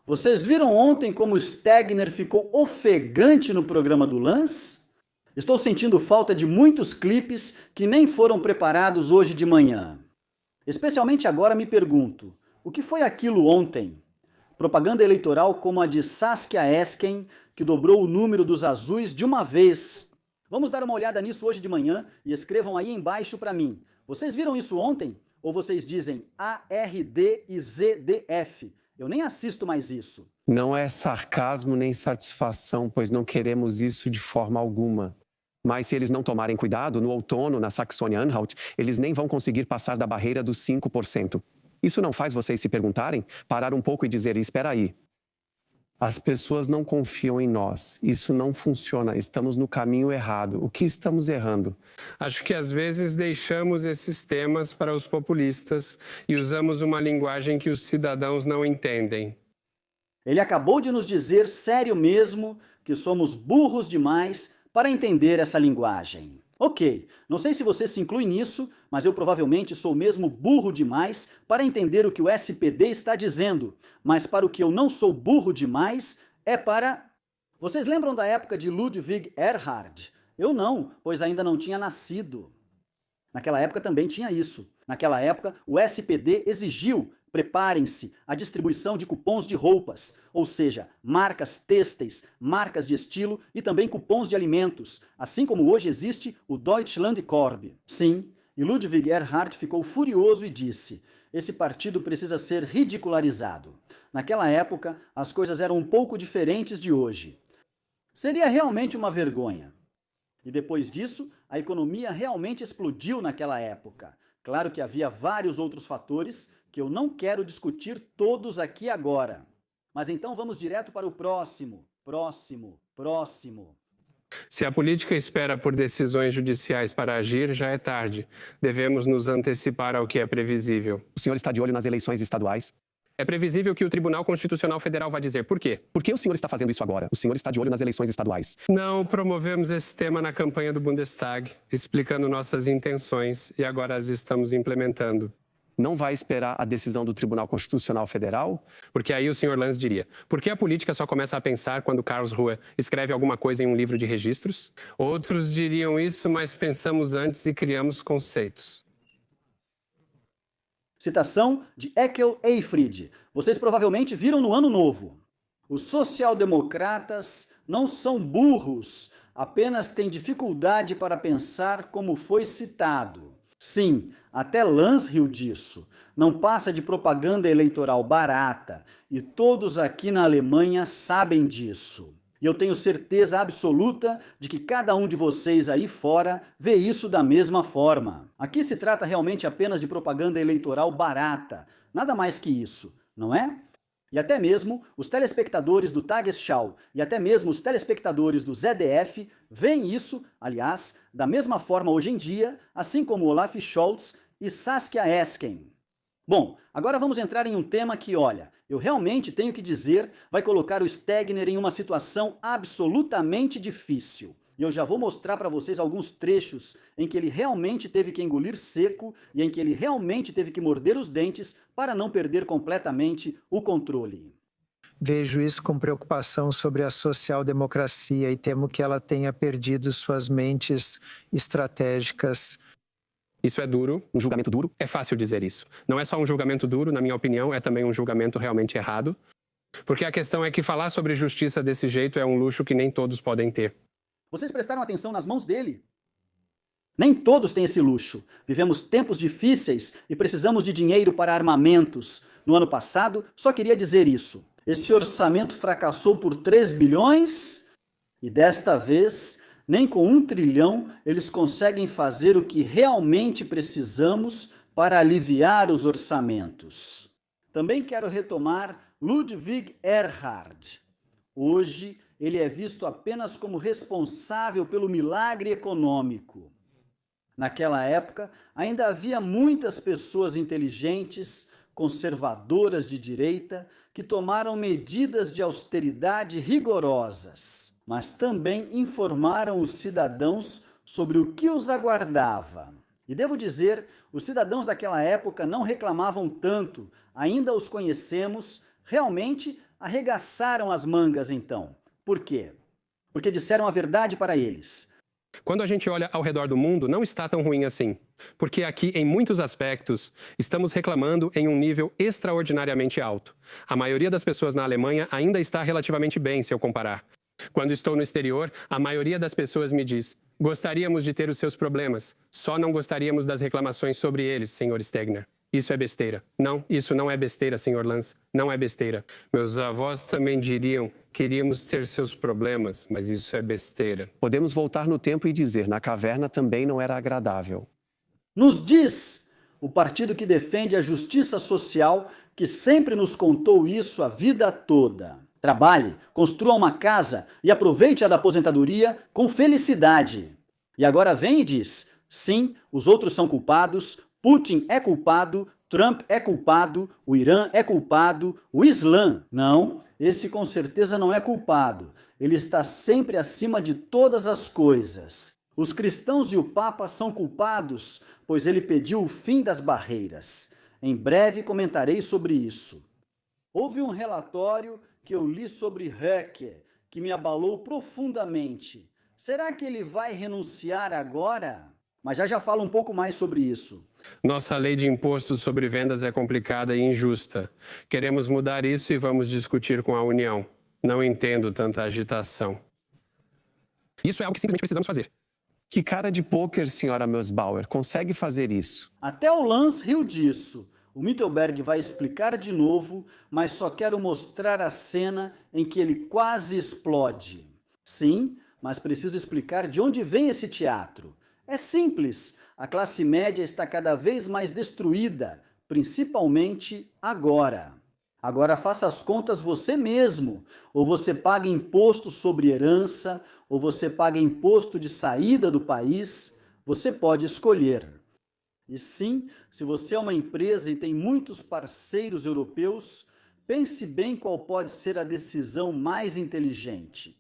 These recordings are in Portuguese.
Vocês viram ontem como o Stegner ficou ofegante no programa do Lance? Estou sentindo falta de muitos clipes que nem foram preparados hoje de manhã. Especialmente agora me pergunto, o que foi aquilo ontem? Propaganda eleitoral como a de Saskia Esken, que dobrou o número dos azuis de uma vez. Vamos dar uma olhada nisso hoje de manhã e escrevam aí embaixo para mim. Vocês viram isso ontem? Ou vocês dizem ARD e ZDF? Eu nem assisto mais isso. Não é sarcasmo nem satisfação, pois não queremos isso de forma alguma. Mas se eles não tomarem cuidado, no outono, na Saxônia-Anhalt, eles nem vão conseguir passar da barreira dos 5%. Isso não faz vocês se perguntarem? Parar um pouco e dizer, espera aí. As pessoas não confiam em nós. Isso não funciona. Estamos no caminho errado. O que estamos errando? Acho que às vezes deixamos esses temas para os populistas e usamos uma linguagem que os cidadãos não entendem. Ele acabou de nos dizer, sério mesmo, que somos burros demais para entender essa linguagem. Ok, não sei se você se inclui nisso, mas eu provavelmente sou mesmo burro demais para entender o que o SPD está dizendo. Mas para o que eu não sou burro demais é para... Vocês lembram da época de Ludwig Erhard? Eu não, pois ainda não tinha nascido. Naquela época também tinha isso. Naquela época, o SPD exigiu, preparem-se, a distribuição de cupons de roupas, ou seja, marcas têxteis, marcas de estilo e também cupons de alimentos, assim como hoje existe o Deutschlandkorb. Sim, e Ludwig Erhard ficou furioso e disse, esse partido precisa ser ridicularizado. Naquela época, as coisas eram um pouco diferentes de hoje. Seria realmente uma vergonha. E depois disso, a economia realmente explodiu naquela época. Claro que havia vários outros fatores que eu não quero discutir todos aqui agora. Mas então vamos direto para o próximo. Se a política espera por decisões judiciais para agir, já é tarde. Devemos nos antecipar ao que é previsível. O senhor está de olho nas eleições estaduais? É previsível que o Tribunal Constitucional Federal vai dizer por quê. Por que o senhor está fazendo isso agora? O senhor está de olho nas eleições estaduais. Não promovemos esse tema na campanha do Bundestag, explicando nossas intenções, e agora as estamos implementando. Não vai esperar a decisão do Tribunal Constitucional Federal? Porque aí o senhor Lanz diria, por que a política só começa a pensar quando Karlsruhe escreve alguma coisa em um livro de registros? Outros diriam isso, mas pensamos antes e criamos conceitos. Citação de Eckel Eyfried. Vocês provavelmente viram no Ano Novo. Os social-democratas não são burros, apenas têm dificuldade para pensar como foi citado. Sim, até Lanz riu disso. Não passa de propaganda eleitoral barata, e todos aqui na Alemanha sabem disso. E eu tenho certeza absoluta de que cada um de vocês aí fora vê isso da mesma forma. Aqui se trata realmente apenas de propaganda eleitoral barata, nada mais que isso, não é? E até mesmo os telespectadores do Tagesschau e até mesmo os telespectadores do ZDF veem isso, aliás, da mesma forma hoje em dia, assim como Olaf Scholz e Saskia Esken. Bom, agora vamos entrar em um tema que, olha, eu realmente tenho que dizer, vai colocar o Stegner em uma situação absolutamente difícil. E eu já vou mostrar para vocês alguns trechos em que ele realmente teve que engolir seco e em que ele realmente teve que morder os dentes para não perder completamente o controle. Vejo isso com preocupação sobre a social-democracia e temo que ela tenha perdido suas mentes estratégicas. Isso é duro. Um julgamento duro? É fácil dizer isso. Não é só um julgamento duro, na minha opinião, é também um julgamento realmente errado. Porque a questão é que falar sobre justiça desse jeito é um luxo que nem todos podem ter. Vocês prestaram atenção nas mãos dele? Nem todos têm esse luxo. Vivemos tempos difíceis e precisamos de dinheiro para armamentos. No ano passado, só queria dizer isso. Esse orçamento fracassou por 3 bilhões e desta vez, nem com 1 trilhão, eles conseguem fazer o que realmente precisamos para aliviar os orçamentos. Também quero retomar Ludwig Erhard. Hoje, ele é visto apenas como responsável pelo milagre econômico. Naquela época, ainda havia muitas pessoas inteligentes, conservadoras de direita, que tomaram medidas de austeridade rigorosas, mas também informaram os cidadãos sobre o que os aguardava. E devo dizer, os cidadãos daquela época não reclamavam tanto, ainda os conhecemos, realmente arregaçaram as mangas então. Por quê? Porque disseram a verdade para eles. Quando a gente olha ao redor do mundo, não está tão ruim assim. Porque aqui, em muitos aspectos, estamos reclamando em um nível extraordinariamente alto. A maioria das pessoas na Alemanha ainda está relativamente bem, se eu comparar. Quando estou no exterior, a maioria das pessoas me diz: gostaríamos de ter os seus problemas, só não gostaríamos das reclamações sobre eles, Sr. Stegner. Isso é besteira. Não, isso não é besteira, Sr. Lanz. Não é besteira. Meus avós também diriam: queríamos ter seus problemas, mas isso é besteira. Podemos voltar no tempo e dizer: na caverna também não era agradável. Nos diz o partido que defende a justiça social, que sempre nos contou isso a vida toda. Trabalhe, construa uma casa e aproveite a da aposentadoria com felicidade. E agora vem e diz: sim, os outros são culpados, Putin é culpado, Trump é culpado, o Irã é culpado, o Islã. Não, esse com certeza não é culpado. Ele está sempre acima de todas as coisas. Os cristãos e o Papa são culpados, pois ele pediu o fim das barreiras. Em breve comentarei sobre isso. Houve um relatório que eu li sobre Höcke, que me abalou profundamente. Será que ele vai renunciar agora? Mas já falo um pouco mais sobre isso. Nossa lei de impostos sobre vendas é complicada e injusta. Queremos mudar isso e vamos discutir com a União. Não entendo tanta agitação. Isso é algo que simplesmente precisamos fazer. Que cara de pôquer, senhora Meusbauer, consegue fazer isso? Até o Lanz riu disso. O Mittelberg vai explicar de novo, mas só quero mostrar a cena em que ele quase explode. Sim, mas preciso explicar de onde vem esse teatro. É simples, a classe média está cada vez mais destruída, principalmente agora. Agora faça as contas você mesmo. Ou você paga imposto sobre herança, ou você paga imposto de saída do país. Você pode escolher. E sim, se você é uma empresa e tem muitos parceiros europeus, pense bem qual pode ser a decisão mais inteligente.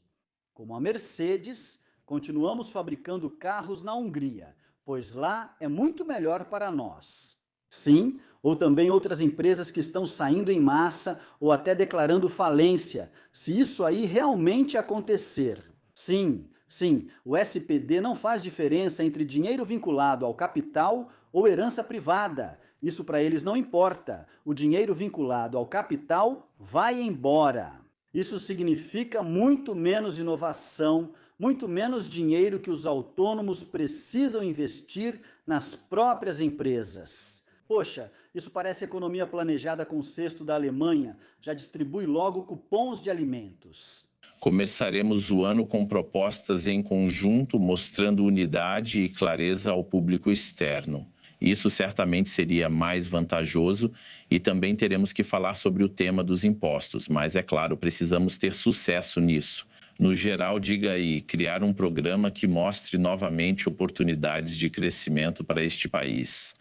Como a Mercedes, continuamos fabricando carros na Hungria, pois lá é muito melhor para nós. Sim, ou também outras empresas que estão saindo em massa ou até declarando falência, se isso aí realmente acontecer. Sim, o SPD não faz diferença entre dinheiro vinculado ao capital ou herança privada. Isso para eles não importa. O dinheiro vinculado ao capital vai embora. Isso significa muito menos inovação, muito menos dinheiro que os autônomos precisam investir nas próprias empresas. Poxa, isso parece economia planejada com o cesto da Alemanha. Já distribui logo cupons de alimentos. Começaremos o ano com propostas em conjunto, mostrando unidade e clareza ao público externo. Isso certamente seria mais vantajoso e também teremos que falar sobre o tema dos impostos, mas é claro, precisamos ter sucesso nisso. No geral, diga aí, criar um programa que mostre novamente oportunidades de crescimento para este país.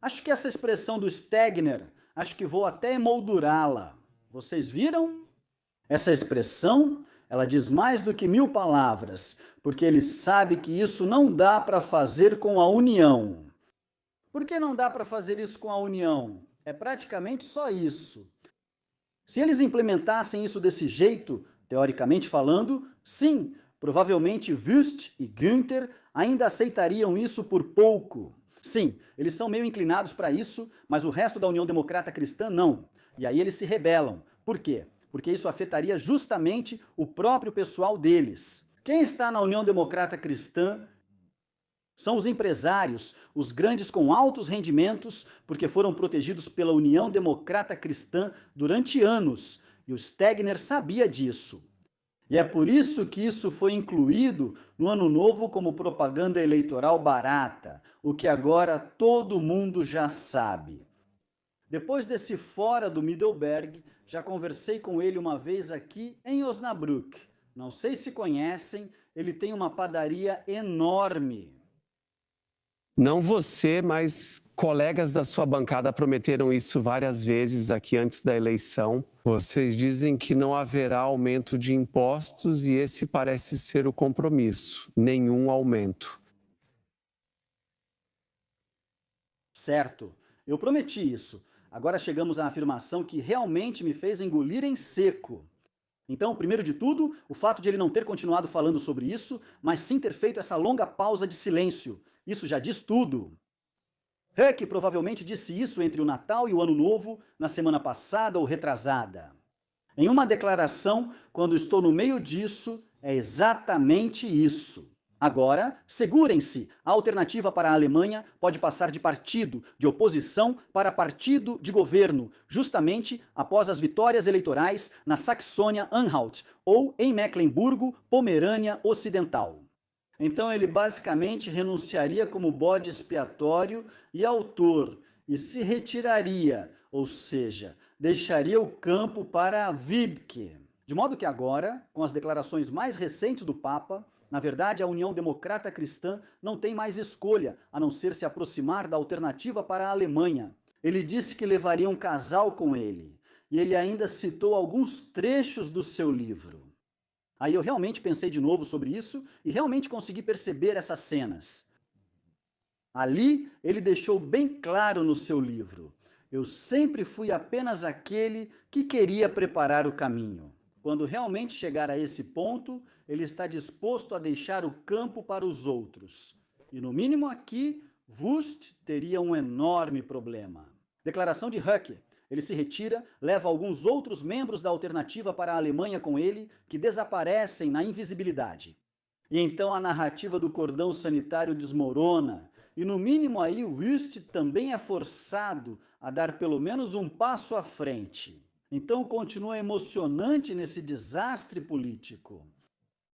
Acho que essa expressão do Stegner, acho que vou até emoldurá-la. Vocês viram? Essa expressão, ela diz mais do que 1000 palavras, porque ele sabe que isso não dá para fazer com a União. Por que não dá para fazer isso com a União? É praticamente só isso. Se eles implementassem isso desse jeito, teoricamente falando, sim, provavelmente Wüst e Günther ainda aceitariam isso por pouco. Sim, eles são meio inclinados para isso, mas o resto da União Democrata Cristã não. E aí eles se rebelam. Por quê? Porque isso afetaria justamente o próprio pessoal deles. Quem está na União Democrata Cristã são os empresários, os grandes com altos rendimentos, porque foram protegidos pela União Democrata Cristã durante anos, e o Stegner sabia disso. E é por isso que isso foi incluído no Ano Novo como propaganda eleitoral barata, o que agora todo mundo já sabe. Depois desse fora do Mittelberg, já conversei com ele uma vez aqui em Osnabrück. Não sei se conhecem, ele tem uma padaria enorme. Não você, mas colegas da sua bancada prometeram isso várias vezes aqui antes da eleição. Vocês dizem que não haverá aumento de impostos e esse parece ser o compromisso. Nenhum aumento. Certo, eu prometi isso. agora chegamos à afirmação que realmente me fez engolir em seco. Então, primeiro de tudo, o fato de ele não ter continuado falando sobre isso, mas sim ter feito essa longa pausa de silêncio. Isso já diz tudo. Huck provavelmente disse isso entre o Natal e o Ano Novo, na semana passada ou retrasada. Em uma declaração, quando estou no meio disso, é exatamente isso. Agora, segurem-se, a alternativa para a Alemanha pode passar de partido de oposição para partido de governo, justamente após as vitórias eleitorais na Saxônia-Anhalt ou em Mecklemburgo-Pomerânia Ocidental. Então ele basicamente renunciaria como bode expiatório e autor e se retiraria, ou seja, deixaria o campo para Wibke. De modo que agora, com as declarações mais recentes do Papa, na verdade, a União Democrata Cristã não tem mais escolha, a não ser se aproximar da alternativa para a Alemanha. Ele disse que levaria um casal com ele, e ele ainda citou alguns trechos do seu livro. Aí eu realmente pensei de novo sobre isso e realmente consegui perceber essas cenas. Ali, ele deixou bem claro no seu livro: eu sempre fui apenas aquele que queria preparar o caminho. Quando realmente chegar a esse ponto, ele está disposto a deixar o campo para os outros. E no mínimo aqui, Wust teria um enorme problema. Declaração de Huck. Ele se retira, leva alguns outros membros da alternativa para a Alemanha com ele, que desaparecem na invisibilidade. E então a narrativa do cordão sanitário desmorona. E no mínimo aí, Wust também é forçado a dar pelo menos um passo à frente. Então continua emocionante nesse desastre político.